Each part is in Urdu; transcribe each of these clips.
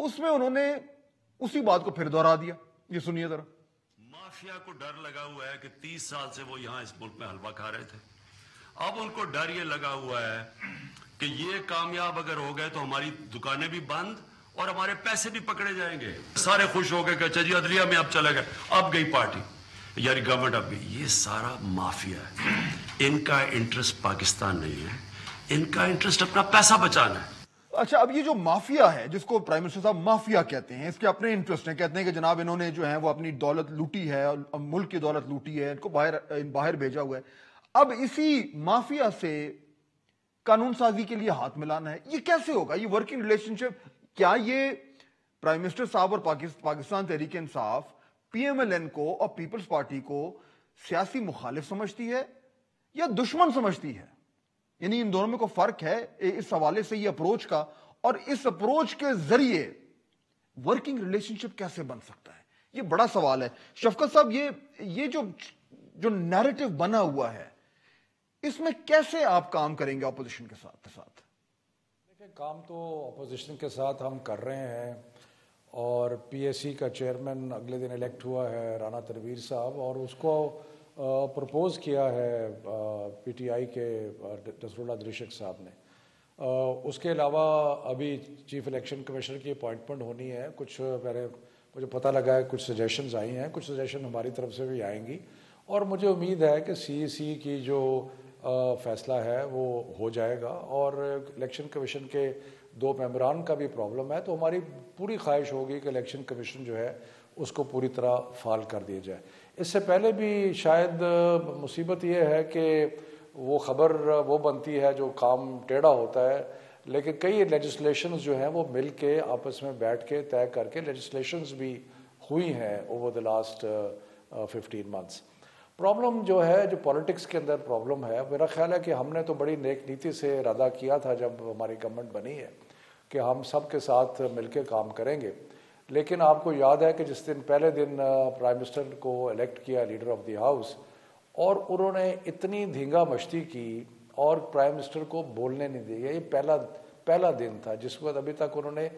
اس میں انہوں نے اسی بات کو پھر دوہرا دیا. یہ سنیے ذرا. مافیا کو ڈر لگا ہوا ہے کہ 30 سال سے وہ یہاں اس ملک میں حلوہ کھا رہے تھے. اب ان کو ڈر یہ لگا ہوا ہے کہ یہ کامیاب اگر ہو گئے تو ہماری دکانیں بھی بند اور ہمارے پیسے بھی پکڑے جائیں گے. سارے خوش ہو گئے کہ اچھا جی عدلیہ میں اب چلے گئے, اب گئی پارٹی, یعنی گورنمنٹ اب گئی. یہ سارا مافیا ہے. ان کا انٹرسٹ پاکستان نہیں ہے, ان کا انٹرسٹ اپنا پیسہ بچانا ہے. اچھا, اب یہ جو مافیا ہے جس کو پرائم منسٹر صاحب مافیا کہتے ہیں, اس کے اپنے انٹرسٹ ہیں. کہتے ہیں کہ جناب انہوں نے جو ہے وہ اپنی دولت لوٹی ہے, ملک کی دولت لوٹی ہے, ان کو باہر بھیجا ہوا ہے. اب اسی مافیا سے قانون سازی کے لیے ہاتھ ملانا ہے, یہ کیسے ہوگا؟ یہ ورکنگ ریلیشن شپ, کیا یہ پرائم منسٹر صاحب اور پاکستان تحریک انصاف پی ایم ایل این کو اور پیپلز پارٹی کو سیاسی مخالف سمجھتی ہے یا دشمن سمجھتی ہے؟ یعنی ان دونوں میں کوئی فرق ہے اس حوالے سے, یہ اپروچ کا, اور اس اپروچ کے ذریعے ورکنگ ریلیشن شپ کیسے بن سکتا ہے؟ یہ بڑا سوال ہے. شفقت صاحب, یہ جو نیریٹو بنا ہوا ہے, اس میں کیسے آپ کام کریں گے اپوزیشن کے ساتھ؟ دیکھیں, کام تو اپوزیشن کے ساتھ ہم کر رہے ہیں, اور پی ایس سی کا چیئرمین اگلے دن الیکٹ ہوا ہے رانا تنویر صاحب, اور اس کو پرپوز کیا ہے پی ٹی آئی کے نصر اللہ دریشک صاحب نے. اس کے علاوہ ابھی چیف الیکشن کمشنر کی اپوائنٹمنٹ ہونی ہے. کچھ مجھے پتہ لگا ہے کچھ سجیشنز آئی ہیں, کچھ سجیشن ہماری طرف سے بھی آئیں گی, اور مجھے امید ہے کہ سی سی کی جو فیصلہ ہے وہ ہو جائے گا. اور الیکشن کمیشن کے 2 ممبران کا بھی پرابلم ہے, تو ہماری پوری خواہش ہوگی کہ الیکشن کمیشن جو ہے اس کو پوری طرح فعال کر دیا جائے. اس سے پہلے بھی شاید مصیبت یہ ہے کہ وہ خبر وہ بنتی ہے جو کام ٹیڑھا ہوتا ہے, لیکن کئی لیجسلیشنز جو ہیں وہ مل کے آپس میں بیٹھ کے طے کر کے لیجسلیشنز بھی ہوئی ہیں over the last 15 months. Problem جو ہے, جو پولیٹکس کے اندر پرابلم ہے, میرا خیال ہے کہ ہم نے تو بڑی نیک نیتی سے ارادہ کیا تھا جب ہماری گورنمنٹ بنی ہے کہ ہم سب کے ساتھ مل کے کام کریں گے. لیکن آپ کو یاد ہے کہ جس دن پہلے دن پرائم منسٹر کو الیکٹ کیا لیڈر آف دی ہاؤس, اور انہوں نے اتنی دھینگا مشتی کی اور پرائم منسٹر کو بولنے نہیں دیا. یہ پہلا دن تھا جس وقت ابھی تک انہوں نے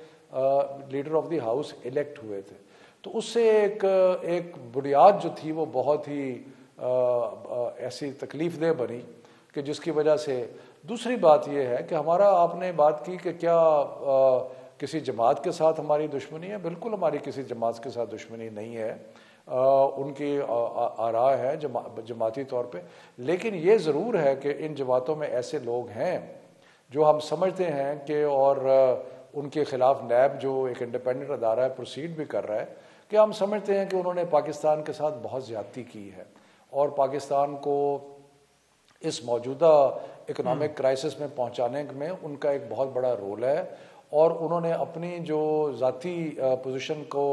leader of the house elect ہوئے تھے. تو اس سے ایک بنیاد جو تھی وہ بہت ہی ایسی تکلیف دہ بنی کہ جس کی وجہ سے. دوسری بات یہ ہے کہ ہمارا, آپ نے بات کی کہ کیا کسی جماعت کے ساتھ ہماری دشمنی ہے. بالکل ہماری کسی جماعت کے ساتھ دشمنی نہیں ہے, ان کی آراء ہے جماعتی طور پہ. لیکن یہ ضرور ہے کہ ان جماعتوں میں ایسے لوگ ہیں جو ہم سمجھتے ہیں کہ, اور ان کے خلاف نیب جو ایک انڈیپینڈنٹ ادارہ ہے پروسیڈ بھی کر رہا ہے, کہ ہم سمجھتے ہیں کہ انہوں نے پاکستان کے ساتھ بہت زیادتی کی ہے, اور پاکستان کو اس موجودہ اکنامک کرائسس میں پہنچانے میں ان کا ایک بہت بڑا رول ہے. اور انہوں نے اپنی جو ذاتی پوزیشن کو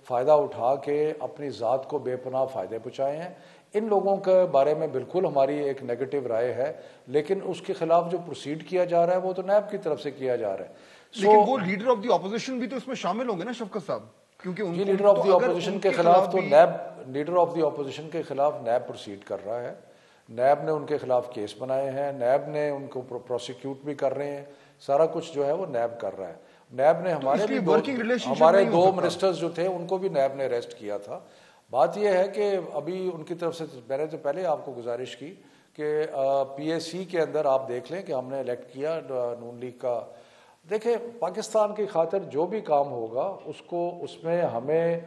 فائدہ اٹھا کے اپنی ذات کو بے پناہ فائدے پہنچائے ہیں. ان لوگوں کے بارے میں بالکل ہماری ایک نیگیٹو رائے ہے, لیکن اس کے خلاف جو پروسیڈ کیا جا رہا ہے وہ تو نیب کی طرف سے کیا جا رہا ہے. لیکن وہ لیڈر آف دی اپوزیشن بھی تو اس میں شامل ہوں گے نا شفقت صاحب, کیونکہ یہ لیڈر آف دی اپوزیشن کے خلاف تو NAB, leader of the opposition کے خلاف نیب پروسیڈ کر رہا ہے. نیب نے ان کے خلاف کیس بنائے ہیں, نیب نے ان کو پروسیکیوٹ بھی کر رہے ہیں, سارا کچھ جو ہے وہ نیب کر رہا ہے. نیب نے ہمارے 2 منسٹرز جو تھے ان کو بھی نیب نے اریسٹ کیا تھا. بات یہ ہے کہ ابھی ان کی طرف سے میں نے تو پہلے آپ کو گزارش کی کہ پی ایس سی کے اندر آپ دیکھ لیں کہ ہم نے الیکٹ کیا نون لیگ کا. دیکھیں, پاکستان کی خاطر جو بھی کام ہوگا اس میں ہمیں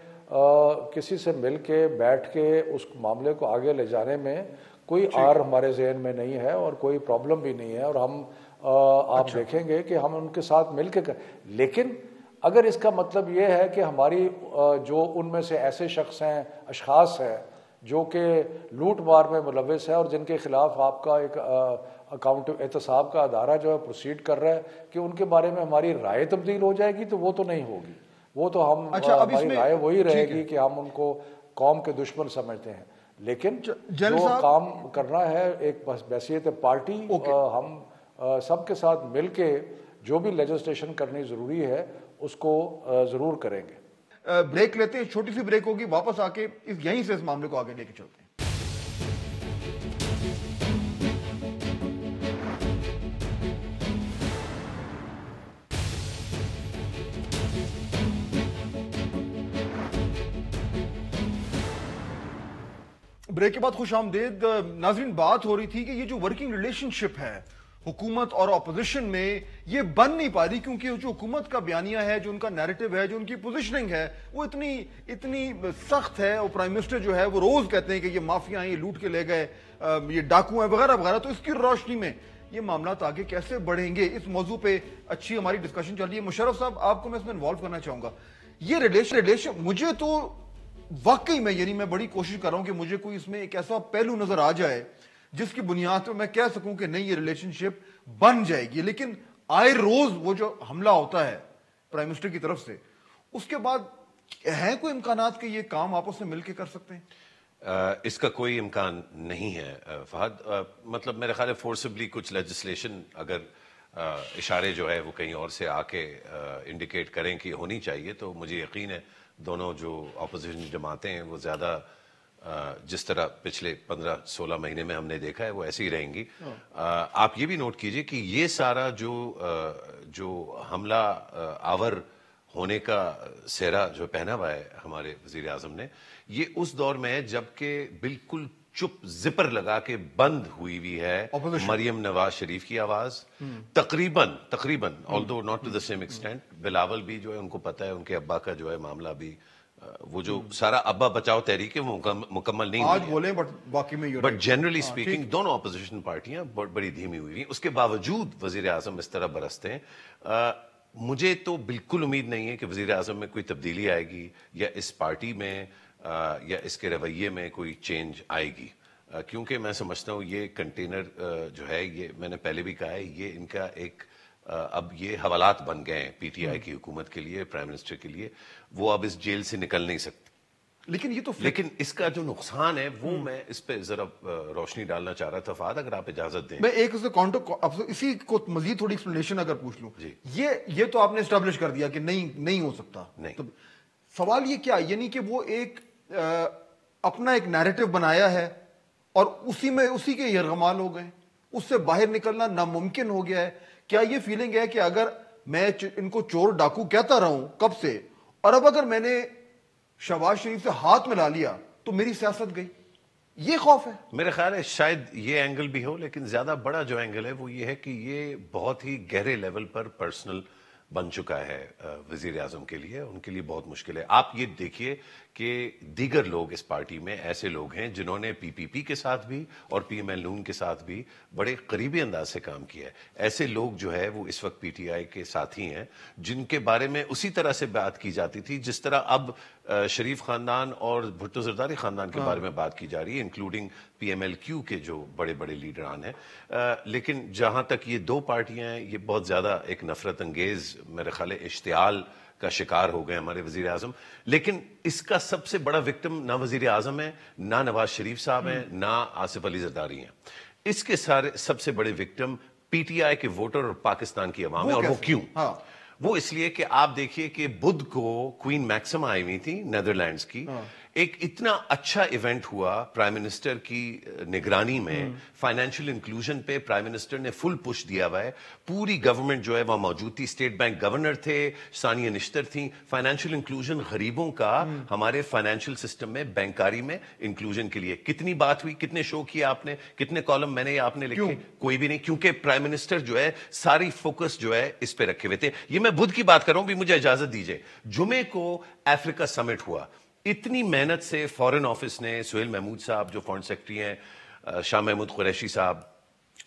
کسی سے مل کے بیٹھ کے اس معاملے کو آگے لے جانے میں کوئی آر ہمارے ذہن میں نہیں ہے, اور کوئی پرابلم بھی نہیں ہے. اور ہم آپ دیکھیں گے کہ ہم ان کے ساتھ مل کے لیکن اگر اس کا مطلب یہ ہے کہ ہماری جو ان میں سے ایسے اشخاص ہیں جو کہ لوٹ مار میں ملوث ہے اور جن کے خلاف آپ کا ایک اکاؤنٹ احتساب کا ادارہ جو ہے پروسیڈ کر رہا ہے, کہ ان کے بارے میں ہماری رائے تبدیل ہو جائے گی, تو وہ تو نہیں ہوگی. وہ تو ہماری رائے وہی رہے گی کہ ہم ان کو قوم کے دشمن سمجھتے ہیں. لیکن جو کام کرنا ہے ایک بحیثیت پارٹی, ہم سب کے ساتھ مل کے جو بھی لیجسلیشن کرنی ضروری ہے اس کو ضرور کریں گے. بریک لیتے ہیں, چھوٹی سی بریک ہوگی, واپس آ کے یہیں سے اس معاملے کو آگے لے کے چلتے ہیں. بریک کے بعد خوش آمدید ناظرین. بات ہو رہی تھی کہ یہ جو ورکنگ ریلیشن شپ ہے حکومت اور اپوزیشن میں یہ بن نہیں پا رہی, کیونکہ جو حکومت کا بیانیہ ہے, جو ان کا نیریٹو ہے, جو ان کی پوزیشننگ ہے, وہ اتنی سخت ہے. اور پرائم منسٹر جو ہے وہ روز کہتے ہیں کہ یہ مافیا ہیں, یہ لوٹ کے لے گئے, یہ ڈاکو ہیں وغیرہ وغیرہ. تو اس کی روشنی میں یہ معاملات آگے کیسے بڑھیں گے, اس موضوع پہ اچھی ہماری ڈسکشن چل رہی ہے. مشرف صاحب, آپ کو میں اس میں انوالو کرنا چاہوں گا. یہ ریلیشن مجھے تو واقعی میں بڑی کوشش کر رہا ہوں کہ مجھے کوئی اس میں ایک ایسا پہلو نظر آ جائے جس کی بنیاد پہ میں کہہ سکوں کہ نہیں یہ ریلیشن شپ بن جائے گی. لیکن آئے روز وہ جو حملہ ہوتا ہے پرائم منسٹر کی طرف سے, اس کے بعد ہیں کوئی امکانات کہ یہ کام آپس میں مل کے کر سکتے ہیں؟ اس کا کوئی امکان نہیں ہے فہد. مطلب میرے خیال ہے فورسبلی کچھ لیجسلیشن اگر اشارے جو ہے وہ کہیں اور سے آ کے انڈیکیٹ کریں کہ ہونی چاہیے, تو مجھے یقین ہے دونوں جو اپوزیشن جماعتیں ہیں وہ زیادہ جس طرح پچھلے 15-16 مہینے میں ہم نے دیکھا ہے وہ ایسے ہی رہیں گی. آپ یہ بھی نوٹ کیجئے کہ یہ سارا جو حملہ آور ہونے کا سہرا جو پہنا ہوا ہے ہمارے وزیر اعظم نے, یہ اس دور میں ہے جبکہ بالکل چپ زپر لگا کے بند ہوئی ہے مریم نواز شریف کی آواز. تقریباً although not to the same extent, Bilawal بھی جو ہے ان کو پتہ ہے ان کے ابا کا جو ہے معاملہ بھی, وہ جو سارا ابا بچاؤ تحریک ہے وہ مکمل نہیں آج بولیں بٹ جنرلی اسپیکنگ دونوں اپوزیشن پارٹیاں بڑی دھیمی ہوئی ہیں. اس کے باوجود وزیر اعظم اس طرح برستے ہیں. مجھے تو بالکل امید نہیں ہے کہ وزیر اعظم میں کوئی تبدیلی آئے گی یا اس پارٹی میں یا اس کے رویے میں کوئی چینج آئے گی, کیونکہ میں سمجھتا ہوں یہ کنٹینر جو ہے, یہ میں نے پہلے بھی کہا ہے, یہ ان کا ایک اب یہ حوالات بن گئے ہیں پی ٹی آئی کی حکومت کے لیے, پرائم منسٹر کے لیے. وہ اب اس جیل سے نکل نہیں سکتے. لیکن اس کا جو نقصان ہے وہ میں اس پہ ذرا روشنی ڈالنا چاہ رہا تھا فہد, اگر آپ اجازت دیں. میں ایک اسی کو مزید تھوڑی ایکسپلینیشن اگر پوچھ لوں. یہ تو آپ نے اسٹیبلش کر دیا کہ نہیں ہو سکتا. سوال یہ کیا, یعنی کہ وہ ایک اپنا ایک نیریٹو بنایا ہے اور اسی کے یرغمال ہو گئے, اس سے باہر نکلنا ناممکن ہو گیا ہے. کیا یہ فیلنگ ہے کہ اگر میں ان کو چور ڈاکو کہتا رہا ہوں کب سے, اور اب اگر میں نے شہباز شریف سے ہاتھ ملا لیا تو میری سیاست گئی, یہ خوف ہے؟ میرے خیال ہے شاید یہ اینگل بھی ہو, لیکن زیادہ بڑا جو اینگل ہے وہ یہ ہے کہ یہ بہت ہی گہرے لیول پر پرسنل بن چکا ہے وزیر اعظم کے لیے. ان کے لیے بہت مشکل ہے. آپ یہ دیکھیے کہ دیگر لوگ اس پارٹی میں ایسے لوگ ہیں جنہوں نے پی پی پی کے ساتھ بھی اور پی ایم ایل نون کے ساتھ بھی بڑے قریبی انداز سے کام کیا ہے. ایسے لوگ جو ہے وہ اس وقت پی ٹی آئی کے ساتھی ہیں جن کے بارے میں اسی طرح سے بات کی جاتی تھی جس طرح اب شریف خاندان اور بھٹو زرداری خاندان کے بارے میں بات کی جا رہی ہے, including P M L Q کے جو بڑے بڑے لیڈران ہیں. لیکن جہاں تک یہ دو پارٹیاں ہیں یہ بہت زیادہ ایک نفرت انگیز میرے خیال ہے اشتعال کا شکار ہو گئے ہمارے وزیر اعظم. لیکن اس کا سب سے بڑا وکٹم نہ وزیر اعظم ہے, نہ نواز شریف صاحب ہیں, نہ آصف علی زرداری ہیں. اس کے سب سے بڑے وکٹم پی ٹی آئی کے ووٹر اور پاکستان کی عوام ہے. اور وہ کیوں؟ وہ اس لیے کہ آپ دیکھیے کہ بدھ کو کوئین میکسم آئی ہوئی تھی نیدرلینڈز کی, ایک اتنا اچھا ایونٹ ہوا پرائم منسٹر کی نگرانی میں, فائنینشیل انکلوژن پہ پرائم منسٹر نے فل پش دیا ہوا ہے. پوری گورنمنٹ جو ہے وہاں موجود تھی, اسٹیٹ بینک گورنر تھے, ثانیہ نشتر تھیں. فائنینشیل انکلوژن غریبوں کا ہمارے فائنینشیل سسٹم میں, بینکاری میں انکلوژن کے لیے کتنی بات ہوئی, کتنے شو کیے آپ نے, کتنے کالم میں نے آپ نے لکھے؟ کوئی بھی نہیں, کیونکہ پرائم منسٹر جو ہے ساری فوکس جو ہے اس پہ رکھے ہوئے تھے. یہ میں بدھ کی بات کر رہا ہوں, بھی مجھے اجازت دیجیے. جمعے کو افریقہ سمٹ ہوا, اتنی محنت سے فورن آفس نے, سہیل محمود صاحب جو فورن سیکرٹری ہیں, شاہ محمود قریشی صاحب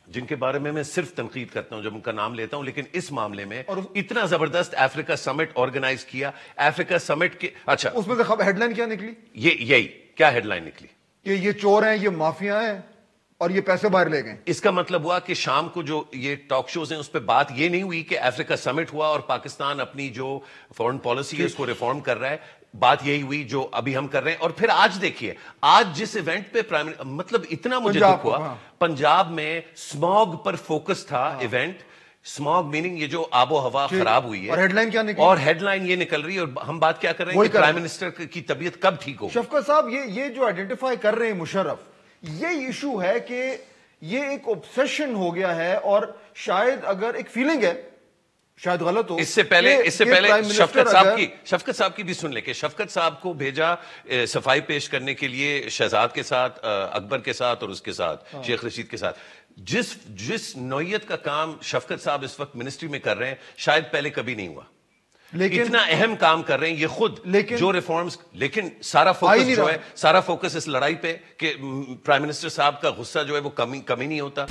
جن کے بارے میں صرف تنقید کرتا ہوں جب ان کا نام لیتا ہوں, لیکن اس معاملے میں اتنا زبردست افریقہ سمٹ آرگنائز کیا. افریقہ سمٹ کے اچھا اس میں سے ہیڈ لائن کیا نکلی؟ یہی کیا ہیڈ لائن نکلی کہ یہ چور ہیں, یہ مافیا ہیں اور یہ پیسے باہر لے گئے. اس کا مطلب ہوا کہ شام کو جو یہ ٹاک شوز ہیں اس پہ بات یہ نہیں ہوئی کہ افریقہ سمٹ ہوا اور پاکستان اپنی جو فورن پالیسی ہے اس کو ریفارم کر رہا ہے. بات یہی ہوئی جو ابھی ہم کر رہے ہیں. اور پھر آج دیکھیے, آج جس ایونٹ پہ مطلب اتنا مجھے دکھ ہوا, پنجاب میں سماگ پر فوکس تھا ایونٹ. سماگ میننگ یہ جو آب و ہوا خراب ہوئی ہے, اور ہیڈ لائن کیا نکلی؟ اور ہیڈ لائن یہ نکل رہی ہے. اور ہم بات کیا کر رہے ہیں کہ پرائم منسٹر کی طبیعت کب ٹھیک ہو. شفقت صاحب یہ جو آئیڈینٹیفائی کر رہے ہیں مشرف, یہ ایشو ہے کہ یہ ایک اوبسیشن ہو گیا ہے. اور شاید اگر ایک فیلنگ ہے, شاید غلط ہو. اس سے پہلے شفقت صاحب کی بھی سن لیں کہ شفقت صاحب کو بھیجا صفائی پیش کرنے کے لیے شہزاد کے ساتھ, اکبر کے ساتھ اور اس کے ساتھ شیخ رشید کے ساتھ. جس نوعیت کا کام شفقت صاحب اس وقت منسٹری میں کر رہے ہیں شاید پہلے کبھی نہیں ہوا. لیکن اتنا اہم کام کر رہے ہیں یہ خود جو ریفارمز, لیکن سارا فوکس جو ہے سارا فوکس اس لڑائی پہ کہ پرائم منسٹر صاحب کا غصہ جو ہے وہ کمی نہیں ہوتا.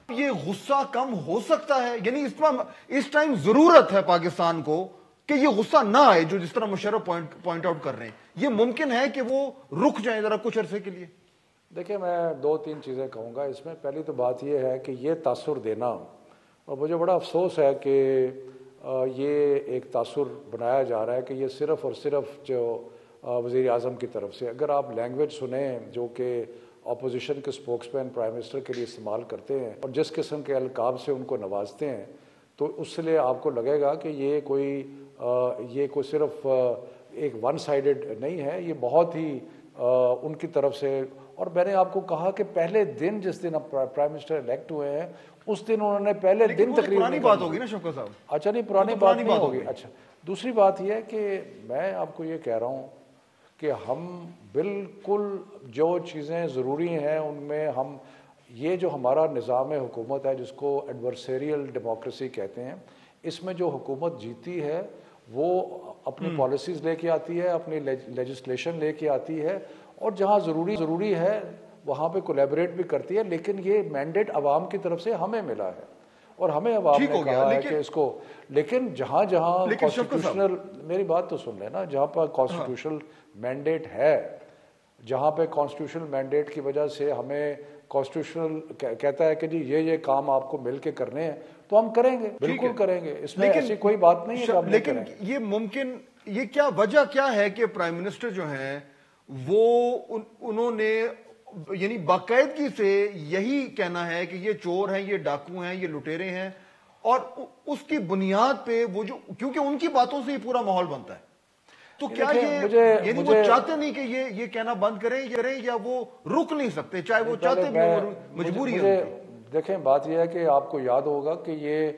یہ غصہ کم ہو سکتا ہے, یعنی اس ٹائم ضرورت ہے پاکستان کو کہ یہ غصہ نہ آئے, جو جس طرح مشرف پوائنٹ آؤٹ کر رہے ہیں, یہ ممکن ہے کہ وہ رک جائیں ذرا کچھ عرصے کے لیے. دیکھیں میں 2-3 چیزیں کہوں گا اس میں. پہلی تو بات یہ ہے کہ یہ تاثر دینا, اور مجھے بڑا افسوس ہے کہ یہ ایک تاثر بنایا جا رہا ہے کہ یہ صرف اور صرف جو وزیر اعظم کی طرف سے. اگر آپ لینگویج سنیں جو کہ اپوزیشن کے اسپوکس مین پرائم منسٹر کے لیے استعمال کرتے ہیں اور جس قسم کے القاب سے ان کو نوازتے ہیں, تو اس لیے آپ کو لگے گا کہ یہ کوئی صرف ایک ون سائیڈڈ نہیں ہے, یہ بہت ہی ان کی طرف سے. اور میں نے آپ کو کہا کہ پہلے دن جس دن پرائم منسٹر الیکٹ ہوئے ہیں اس دن انہوں نے پہلے دن تقریر پرانی بات ہوگی نا شوکت صاحب. اچھا نہیں, پرانی بات نہیں ہوگی. اچھا دوسری بات یہ ہے کہ میں آپ کو یہ کہہ رہا ہوں کہ ہم بالکل جو چیزیں ضروری ہیں ان میں ہم یہ جو ہمارا نظام حکومت ہے جس کو ایڈورسریل ڈیموکریسی کہتے ہیں, اس میں جو حکومت جیتی ہے وہ اپنی پالیسیز لے کے آتی ہے, اپنی لیجسلیشن لے کے آتی ہے, اور جہاں ضروری ہے وہاں پہ کولیبریٹ بھی کرتی ہے. لیکن یہ مینڈیٹ عوام کی طرف سے ہمیں ملا ہے اور ہمیں عوام نے کہا ہے کہ اس کو, لیکن جہاں کانسٹیٹیوشنل, میری بات تو سن لینا, جہاں پر کانسٹیٹیوشنل مینڈیٹ ہے, جہاں پہ کانسٹیٹیوشنل مینڈیٹ کی وجہ سے ہمیں کانسٹیٹیوشنل کہتا ہے کہ جی یہ کام آپ کو مل کے کرنے ہیں تو ہم کریں گے, بالکل کریں گے, اس میں ایسی کوئی بات نہیں ہے. لیکن یہ ممکن, یہ کیا وجہ کیا ہے کہ پرائم منسٹر جو ہیں وہ انہوں نے یعنی باقاعدگی سے یہی کہنا ہے کہ یہ چور ہیں, یہ ڈاکو ہیں, یہ لٹیرے ہیں, اور اس کی بنیاد پہ وہ جو, کیونکہ ان کی باتوں سے ہی پورا ماحول بنتا ہے, تو کیا یہ یعنی وہ چاہتے نہیں کہ یہ کہنا بند کریں یا وہ رک نہیں سکتے چاہے وہ چاہتے بھی مجبوری ہے. دیکھیں بات یہ ہے کہ آپ کو یاد ہوگا کہ یہ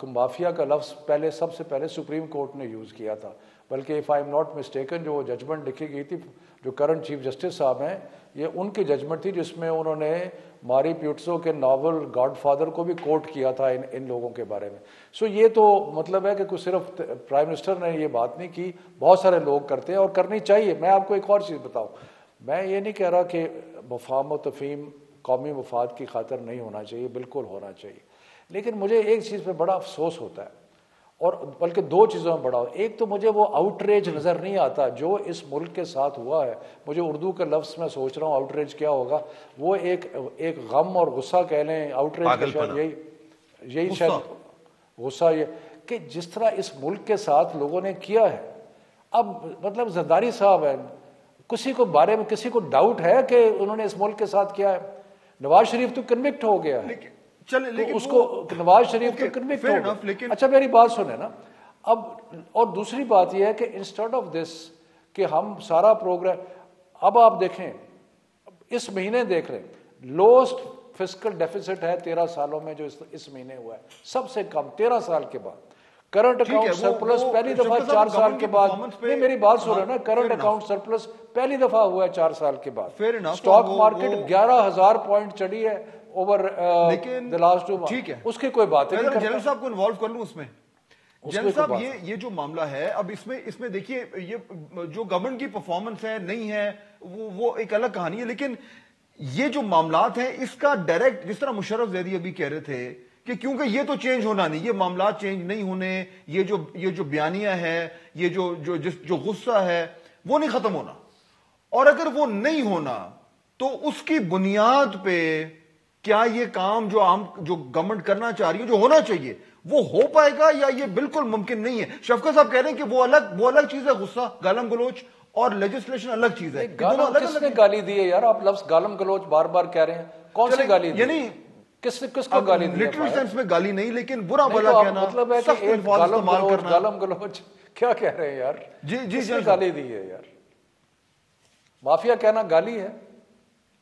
مافیا کا لفظ سب سے پہلے سپریم کورٹ نے یوز کیا تھا, بلکہ if I am not mistaken جو ججمنٹ لکھی گئی تھی جو کرنٹ چیف جسٹس صاحب ہیں, یہ ان کی ججمنٹ تھی جس میں انہوں نے ماری پیوٹسو کے ناول گاڈ فادر کو بھی کوٹ کیا تھا ان لوگوں کے بارے میں. سو یہ تو مطلب ہے کہ کوئی صرف پرائم منسٹر نے یہ بات نہیں کی, بہت سارے لوگ کرتے ہیں اور کرنی چاہیے. میں آپ کو ایک اور چیز بتاؤں, میں یہ نہیں کہہ رہا کہ مفاہم و تفہیم قومی مفاد کی خاطر نہیں ہونا چاہیے, بالکل ہونا چاہیے, لیکن مجھے ایک چیز پہ بڑا افسوس ہوتا ہے, اور بلکہ 2 چیزوں میں بڑا. ایک تو مجھے وہ آؤٹریج نظر نہیں آتا جو اس ملک کے ساتھ ہوا ہے. مجھے اردو کا لفظ میں سوچ رہا ہوں آؤٹریج کیا ہوگا, وہ ایک غم اور غصہ کہہ لیں, آؤٹریج یہی شاید غصہ, یہ کہ جس طرح اس ملک کے ساتھ لوگوں نے کیا ہے. اب مطلب زرداری صاحب ہیں, کسی کو بارے میں کسی کو ڈاؤٹ ہے کہ انہوں نے اس ملک کے ساتھ کیا ہے؟ نواز شریف تو کنوکٹ ہو گیا ہے, اس کو نواز شریف تو کنوکٹ ہو گیا. اچھا میری بات سنیں نا اب. اور دوسری بات یہ ہے کہ انسٹیڈ آف دس کہ ہم سارا پروگرام, اب آپ دیکھیں اس مہینے دیکھ رہے ہیں لوسٹ فسکل ڈیفیسٹ ہے 13 سالوں میں, جو اس مہینے ہوا ہے سب سے کم 13 سال کے بعد. کرنٹ اکاؤنٹ سرپلس پہلی دفعہ 4 سال کے بعد, نہیں میری بات سن رہے نا, کرنٹ اکاؤنٹ سرپلس پہلی دفعہ ہوا ہے 4 سال کے بعد. اسٹاک مارکیٹ 11,000 پوائنٹ چڑھی ہے اوور دی لاسٹ 2 منتھ. اس کی کوئی بات نہیں. جنرل صاحب کو انوالو کر لوں اس میں. جنرل صاحب یہ جو معاملہ ہے اب اس میں دیکھیے یہ جو گورنمنٹ کی پرفارمنس ہے نہیں ہے وہ ایک الگ کہانی ہے, لیکن یہ جو معاملات ہیں اس کا ڈائریکٹ, جس طرح مشرف زیدی ابھی کہہ رہے تھے کہ کیونکہ یہ تو چینج ہونا نہیں, یہ معاملات چینج نہیں ہونے, یہ جو بیانیہ ہے, یہ جو غصہ ہے وہ نہیں ختم ہونا, اور اگر وہ نہیں ہونا تو اس کی بنیاد پہ کیا یہ کام جو گورنمنٹ کرنا چاہ رہی ہے, جو ہونا چاہیے, وہ ہو پائے گا یا یہ بالکل ممکن نہیں ہے؟ شفقت صاحب کہہ رہے ہیں کہ وہ الگ چیز ہے, غصہ گالم گلوچ, اور لیجسلیشن الگ چیز ہے. کس نے گالی دی ہے یار؟ آپ لفظ گالم گلوچ بار بار کہہ رہے ہیں, کون سی گالی دی؟ یعنی کس کو گالی دی؟ لٹرل سینس میں گالی نہیں لیکن برا نہیں بھلا تو کہنا، مطلب ہے سخت کہ ایک الفاظ استعمال کرنا. گالم گلوچ کیا کہہ رہے ہیں یار؟ جی کس نے گالی دی ہے یار؟ مافیا کہنا گالی ہے؟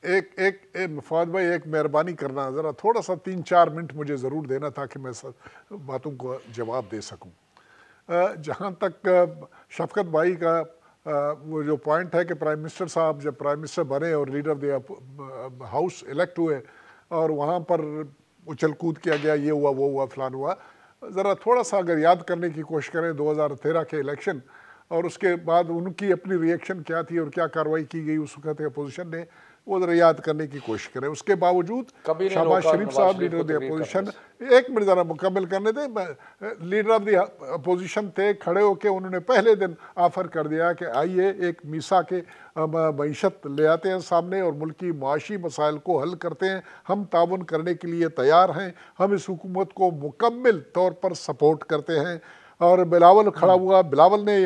ایک فواد بھائی ایک مہربانی کرنا، ذرا تھوڑا سا 3-4 منٹ مجھے ضرور دینا تاکہ میں باتوں کو جواب دے سکوں. جہاں تک شفقت بھائی کا وہ جو پوائنٹ ہے کہ پرائم منسٹر صاحب جب پرائم منسٹر بنے اور leader of the house elect ہوئے اور وہاں پر اچھل کود کیا گیا، یہ ہوا وہ ہوا فلان ہوا، ذرا تھوڑا سا اگر یاد کرنے کی کوشش کریں 2013 کے الیکشن اور اس کے بعد ان کی اپنی ریئیکشن کیا تھی اور کیا کارروائی کی گئی اس وقت اپوزیشن نے، وہ ذرا یاد کرنے کی کوشش کریں. اس کے باوجود شہباز شریف صاحب لیڈر آف دی اپوزیشن، ایک منٹ ذرا مکمل کرنے دیں، لیڈر آف دی اپوزیشن تھے، کھڑے ہو کے انہوں نے پہلے دن آفر کر دیا کہ آئیے ایک میسا کے معیشت لے آتے ہیں سامنے اور ملکی معاشی مسائل کو حل کرتے ہیں، ہم تعاون کرنے کے لیے تیار ہیں، ہم اس حکومت کو مکمل طور پر سپورٹ کرتے ہیں. اور بلاول کھڑا ہوا، بلاول نے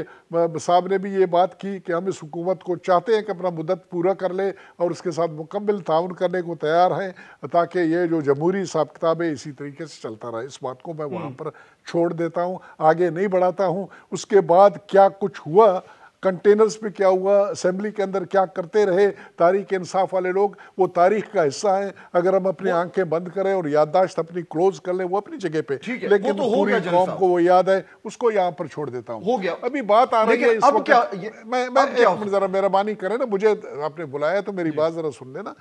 صاحب نے بھی یہ بات کی کہ ہم اس حکومت کو چاہتے ہیں کہ اپنا مدت پورا کر لے اور اس کے ساتھ مکمل تعاون کرنے کو تیار ہیں تاکہ یہ جو جمہوری حساب کتاب ہے اسی طریقے سے چلتا رہے. اس بات کو میں وہاں پر چھوڑ دیتا ہوں، آگے نہیں بڑھاتا ہوں. اس کے بعد کیا کچھ ہوا، کنٹینرز پہ کیا ہوا، اسمبلی کے اندر کیا کرتے رہے تحریک انصاف والے لوگ، وہ تاریخ کا حصہ ہیں. اگر ہم اپنی آنکھیں بند کریں اور یادداشت اپنی کلوز کر لیں وہ اپنی جگہ پہ، لیکن پوری قوم کو وہ یاد ہے، اس کو یہاں پر چھوڑ دیتا ہوں. ہو گیا. ابھی بات آ رہی ہے اس وقت، میں ایک منٹ ذرا مہربانی کریں نا، مجھے آپ نے بلایا تو میری بات ذرا سن لینا.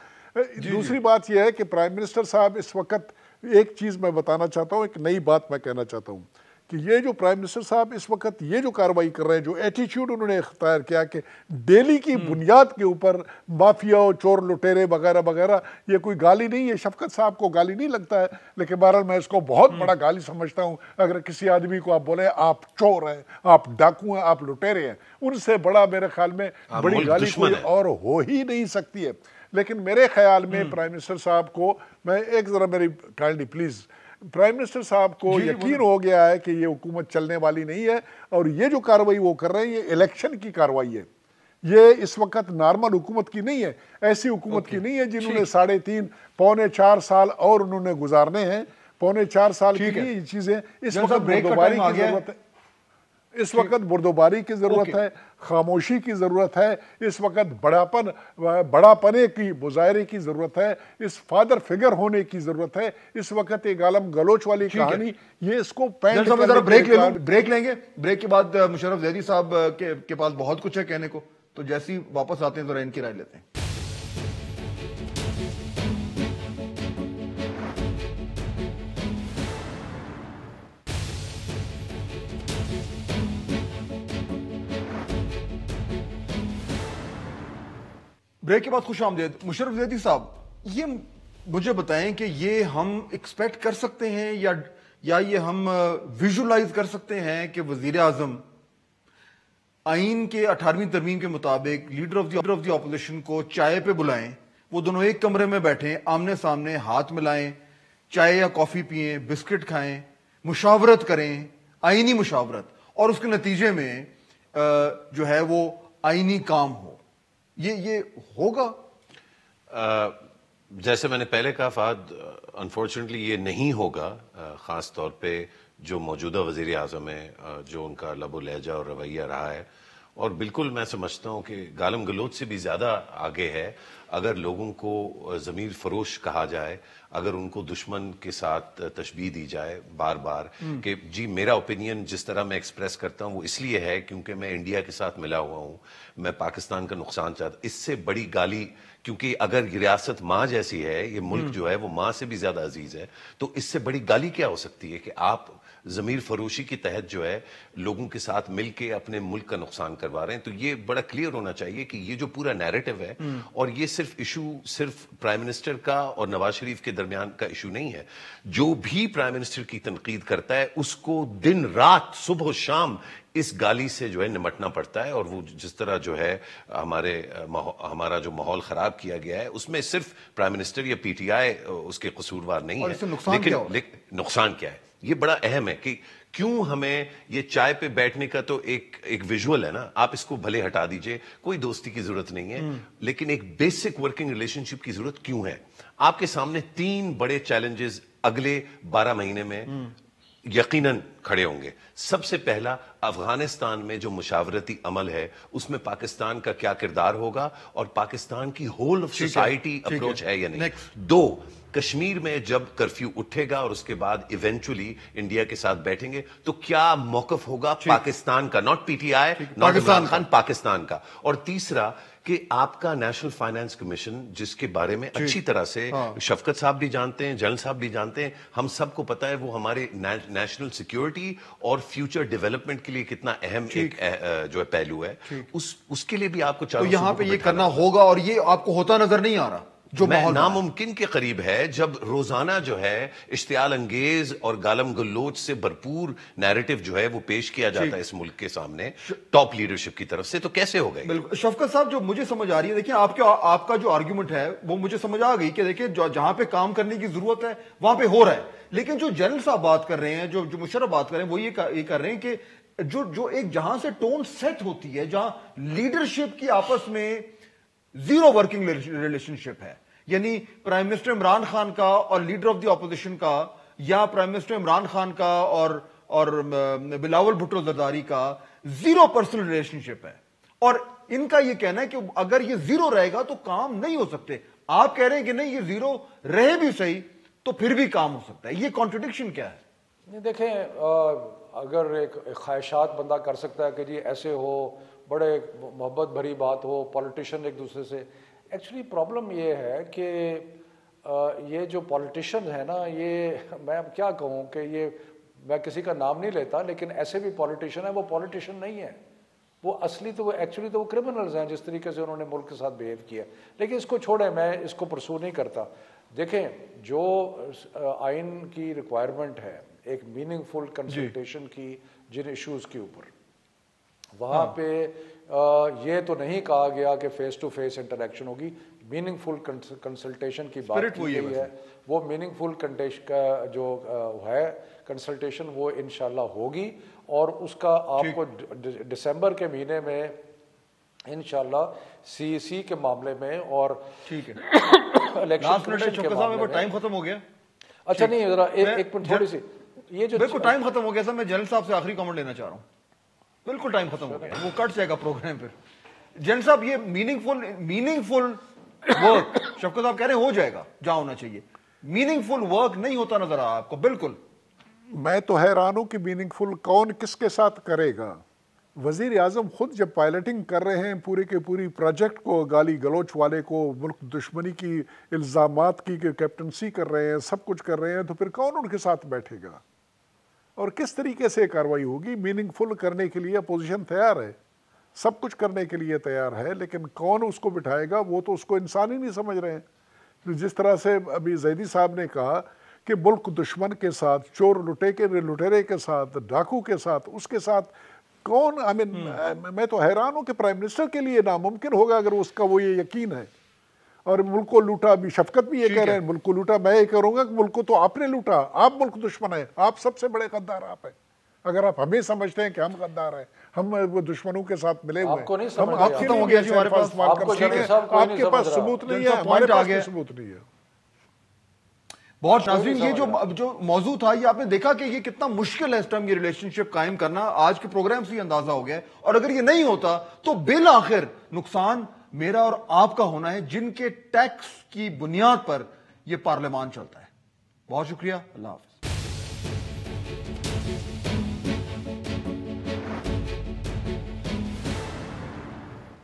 دوسری بات یہ ہے کہ پرائم منسٹر صاحب اس وقت ایک چیز میں بتانا چاہتا ہوں، ایک نئی بات میں کہنا چاہتا ہوں کہ یہ جو پرائم منسٹر صاحب اس وقت یہ جو کارروائی کر رہے ہیں، جو ایٹیچیوڈ انہوں نے اختیار کیا کہ ڈیلی کی بنیاد کے اوپر مافیا اور چور لٹیرے وغیرہ وغیرہ، یہ کوئی گالی نہیں ہے، شفقت صاحب کو گالی نہیں لگتا ہے، لیکن بہرحال میں اس کو بہت بڑا گالی سمجھتا ہوں. اگر کسی آدمی کو آپ بولیں آپ چور ہیں، آپ ڈاکو ہیں، آپ لٹیرے ہیں، ان سے بڑا میرے خیال میں بڑی گالی کوئی اور ہو ہی نہیں سکتی ہے. لیکن میرے خیال میں پرائم منسٹر صاحب کو میں ایک ذرا میری کائنڈلی پلیز، پرائم منسٹر صاحب کو یقین ہو گیا ہے کہ یہ حکومت چلنے والی نہیں ہے اور یہ جو کارروائی وہ کر رہے ہیں یہ الیکشن کی کارروائی ہے، یہ اس وقت نارمل حکومت کی نہیں ہے، ایسی حکومت کی نہیں ہے جنہوں نے 3.5 پونے 4 سال اور انہوں نے گزارنے ہیں. پونے 4 سال کے لیے یہ چیزیں اس وقت بردوباری کی ضرورت ہے، اس وقت بردوباری کی ضرورت ہے، خاموشی کی ضرورت ہے، اس وقت بڑا پنے کی مظاہرے کی ضرورت ہے، اس فادر فگر ہونے کی ضرورت ہے. اس وقت ایک عالم گلوچ والی کہانی، یہ اس کو پینٹ بریک لیں گے. بریک کے بعد مشرف زیدی صاحب کے پاس بہت کچھ ہے کہنے کو، تو جیسے ہی واپس آتے ہیں ذرا ان کی رائے لیتے ہیں. بریک کے بعد خوش آمدید. مشرف زیدی صاحب، یہ مجھے بتائیں کہ یہ ہم ایکسپیکٹ کر سکتے ہیں یا یہ ہم ویژولائز کر سکتے ہیں کہ وزیر اعظم آئین کے 18ویں ترمیم کے مطابق لیڈر آف دی اپوزیشن کو چائے پہ بلائیں، وہ دونوں ایک کمرے میں بیٹھیں، آمنے سامنے ہاتھ ملائیں، چائے یا کافی پئیں، بسکٹ کھائیں، مشاورت کریں، آئینی مشاورت، اور اس کے نتیجے میں جو ہے وہ آئینی کام ہو، یہ ہوگا؟ جیسے میں نے پہلے کہا فہد، انفارچونیٹلی یہ نہیں ہوگا، خاص طور پہ جو موجودہ وزیر اعظم ہے، جو ان کا لب و لہجہ اور رویہ رہا ہے، اور بالکل میں سمجھتا ہوں کہ گالم گلوچ سے بھی زیادہ آگے ہے. اگر لوگوں کو ضمیر فروش کہا جائے، اگر ان کو دشمن کے ساتھ تشبیہ دی جائے بار بار کہ جی میرا اوپینین جس طرح میں ایکسپریس کرتا ہوں وہ اس لیے ہے کیونکہ میں انڈیا کے ساتھ ملا ہوا ہوں، میں پاکستان کا نقصان چاہتا، اس سے بڑی گالی، کیونکہ اگر یہ ریاست ماں جیسی ہے، یہ ملک جو ہے وہ ماں سے بھی زیادہ عزیز ہے، تو اس سے بڑی گالی کیا ہو سکتی ہے کہ آپ ضمیر فروشی کے تحت جو ہے لوگوں کے ساتھ مل کے اپنے ملک کا نقصان کروا رہے ہیں. تو یہ بڑا کلیئر ہونا چاہیے کہ یہ جو پورا نیریٹو ہے، اور یہ صرف ایشو صرف پرائم منسٹر کا اور نواز شریف کے درمیان کا ایشو نہیں ہے. جو بھی پرائم منسٹر کی تنقید کرتا ہے اس کو دن رات صبح و شام اس گالی سے جو ہے نمٹنا پڑتا ہے. اور وہ جس طرح جو ہے ہمارا جو ماحول خراب کیا گیا ہے، اس میں صرف پرائم منسٹر یا پی ٹی آئی اس کے قصوروار نہیں ہے. لیکن نقصان کیا ہے؟ یہ بڑا اہم ہے کہ کیوں ہمیں یہ چائے پہ بیٹھنے کا تو ایک ویژول ہے نا, آپ اس کو بھلے ہٹا دیجئے, کوئی دوستی کی ضرورت نہیں ہے, لیکن ایک بیسک ورکنگ ریلیشن شپ کی ضرورت کیوں ہے. آپ کے سامنے 3 بڑے چیلنجز اگلے 12 مہینے میں یقیناً کھڑے ہوں گے. سب سے پہلا, افغانستان میں جو مشاورتی عمل ہے اس میں پاکستان کا کیا کردار ہوگا اور پاکستان کی ہول آف سوسائٹی اپروچ ہے یا نہیں. 2, کشمیر میں جب کرفیو اٹھے گا اور اس کے بعد ایونچولی انڈیا کے ساتھ بیٹھیں گے تو کیا موقف ہوگا پاکستان کا, not P T I, not Imran Khan, Pakistan کا. اور تیسرا کہ آپ کا نیشنل فائنانس کمیشن جس کے بارے میں اچھی طرح سے شفقت صاحب بھی جانتے ہیں, جنرل صاحب بھی جانتے ہیں, ہم سب کو پتا ہے وہ ہمارے نیشنل سیکیورٹی اور فیوچر ڈیولپمنٹ کے لیے کتنا اہم ایک جو ہے پہلو ہے, اس کے لیے بھی آپ کو تو یہاں پہ یہ کرنا ہوگا اور یہ آپ کو ہوتا نظر نہیں آ رہا جو ناممکن کے قریب ہے, جب روزانہ جو ہے اشتعال انگیز اور گالم گلوچ سے بھرپور نیریٹو جو ہے وہ پیش کیا جاتا ہے اس ملک کے سامنے ٹاپ لیڈرشپ کی طرف سے, تو کیسے ہوگا؟ بالکل شفقت صاحب, جو مجھے سمجھ آ رہی ہے, دیکھیں آپ کا جو آرگیومنٹ ہے وہ مجھے سمجھ آ گئی کہ دیکھیں جہاں پہ کام کرنے کی ضرورت ہے وہاں پہ ہو رہا ہے, لیکن جو جنرل صاحب بات کر رہے ہیں, جو مشرف بات کر رہے ہیں, وہ یہ کر رہے ہیں کہ جو ایک جہاں سے ٹون سیٹ ہوتی ہے, جہاں لیڈرشپ کی آپس میں زیرو ورکنگ ریلیشن شپ ہے, یعنی پرائم منسٹر عمران خان کا اور لیڈر آف دی اپوزیشن کا, یا پرائم منسٹر عمران خان کا اور بلاول بھٹو زرداری کا زیرو پرسنل ریلیشن شپ ہے, اور ان کا یہ کہنا ہے کہ اگر یہ زیرو رہے گا تو کام نہیں ہو سکتے. آپ کہہ رہے ہیں کہ نہیں, یہ زیرو رہے بھی صحیح تو پھر بھی کام ہو سکتا ہے. یہ کانٹرڈکشن کیا ہے؟ دیکھیں, اگر ایک خواہشات بندہ کر سکتا ہے کہ جی ایسے ہو, بڑے محبت بھری بات ہو, پولیٹیشین ایک دوسرے سے, ایکچولی پرابلم یہ ہے کہ یہ جو پولیٹیشین ہے نا, یہ میں کیا کہوں کہ یہ, میں کسی کا نام نہیں لیتا, لیکن ایسے بھی پولیٹیشین ہے, وہ پولیٹیشین نہیں ہے, وہ اصلی تو وہ ایکچولی تو وہ کرمنلز ہیں جس طریقے سے انہوں نے ملک کے ساتھ بیہیو کیا. لیکن اس کو چھوڑیں, میں اس کو پرسو نہیں کرتا. دیکھیں, جو آئین کی ریکوائرمنٹ ہے ایک میننگ فل کنسلٹیشن کی جن ایشوز کے اوپر, وہاں پہ یہ تو نہیں کہا گیا کہ فیس ٹو فیس انٹریکشن ہوگی, میننگ فل کنسلٹیشن کی بات کی گئی ہے. وہ میننگ فل جو ہے کنسلٹیشن وہ انشاءاللہ ہوگی, اور اس کا آپ کو دسمبر کے مہینے میں انشاءاللہ سی سی کے معاملے میں اور الیکشن کمیشن کے معاملے میں. ٹائم ختم ہو گیا. اچھا نہیں, ذرا ایک منٹ تھوڑی سی, یہ جو بالکل ٹائم ختم ہو گیا سر, میں جنرل صاحب سے آخری کامنٹ لینا چاہ رہا ہوں. بالکل ٹائم ختم ہو گیا, وہ کٹ جائے گا پروگرام پھر. جنرل صاحب, یہ میننگ فل ورک شفقت صاحب کہہ رہے ہیں ہو جائے گا جہاں ہونا چاہیے, میننگ فل ورک نہیں ہوتا نظر آ آپ کو. بالکل میں تو حیران ہوں کہ میننگ فل کون کس کے ساتھ کرے گا. وزیر اعظم خود جب پائلٹنگ کر رہے ہیں پورے کے پوری پروجیکٹ کو, گالی گلوچ والے کو, ملک دشمنی کی الزامات کی کیپٹنسی کر رہے ہیں, سب کچھ کر رہے ہیں, تو پھر کون ان کے ساتھ بیٹھے گا اور کس طریقے سے کارروائی ہوگی؟ میننگ فل کرنے کے لیے اپوزیشن تیار ہے, سب کچھ کرنے کے لیے تیار ہے, لیکن کون اس کو بٹھائے گا وہ تو اس کو انسان ہی نہیں سمجھ رہے ہیں. جس طرح سے ابھی زیدی صاحب نے کہا کہ ملک دشمن کے ساتھ, چور لٹیرے کے ساتھ, ڈاکو کے ساتھ, اس کے ساتھ کون, میں تو حیران ہوں کہ پرائم منسٹر کے لیے ناممکن ہوگا اگر اس کا وہ یہ یقین ہے. اور ملک کو لوٹا, ابھی شفقت بھی یہ کہہ رہے ہیں ملک کو لوٹا, میں یہ کروں گا کہ ملک کو تو آپ نے لوٹا, آپ ملک دشمن ہیں, آپ سب سے بڑے غدار آپ ہیں. اگر آپ ہمیں سمجھتے ہیں کہ ہم غدار ہیں, ہم وہ دشمنوں کے ساتھ ملے ہوئے ہیں, ہم آپ ختم ہو گیا جی, ہمارے پاس آپ کے پاس ثبوت نہیں ہے, ہمارے پاس ثبوت نہیں ہے. بہت ناظرین, یہ جو موضوع تھا یہ آپ نے دیکھا کہ یہ کتنا مشکل ہے اس ٹائم یہ ریلیشن شپ قائم کرنا. آج کے پروگرام سے یہ اندازہ ہو گیا, اور اگر یہ نہیں ہوتا تو بالآخر نقصان میرا اور آپ کا ہونا ہے, جن کے ٹیکس کی بنیاد پر یہ پارلیمان چلتا ہے. بہت شکریہ, اللہ حافظ.